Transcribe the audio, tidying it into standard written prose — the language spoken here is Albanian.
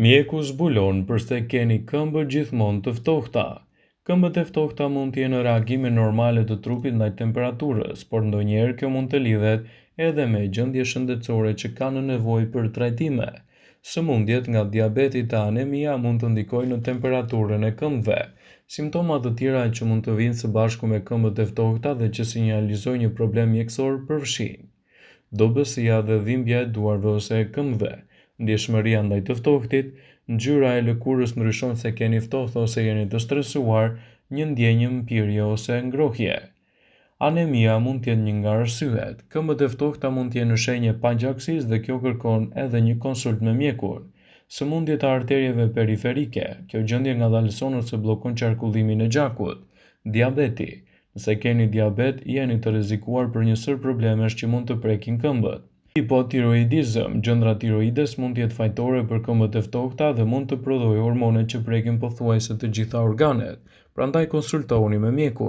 Mjeku zbulon përse keni këmbët gjithmonë të ftohta. Këmbët e ftohta mund të jenë reagime normale të trupit ndaj temperaturës, por ndonjëherë kjo mund të lidhet edhe me gjendje shëndetësore që kanë nevojë për trajtime. Sëmundjet nga diabeti dhe anemia mund të ndikojnë në temperaturën e këmbëve. Simptoma të tjera që mund të vinë së bashku me këmbët e ftohta dhe që sinjalizojnë një problem mjekësor përfshijnë dobësia dhe dhimbja e duarve ose e këmbëve, ndjeshmëria ndaj të ftohtit, ngjyra e lëkurës ndryshon se keni ftohtë ose jeni të stresuar, një ndjenjë mpirje ose ngrohje. Anemia mund të jetë një nga arsyet. Këmbët e ftohta mund të jenë shenjë pagjaksisë dhe kjo kërkon edhe një konsult me mjekun. Sëmundjet e arterieve periferike, kjo gjendje ngadalëson ose bllokon qarkullimin e gjakut. Diabeti. Nëse keni diabet, jeni të rrezikuar për një sër problemesh që mund të prekin këmbët. Hipotiroidizëm. Gjendra tiroides mund të jetë fajtore për këmbët e ftohta dhe mund të prodhojë hormone që prekin pothuajse të gjitha organet. Prandaj konsultohuni me mjekun.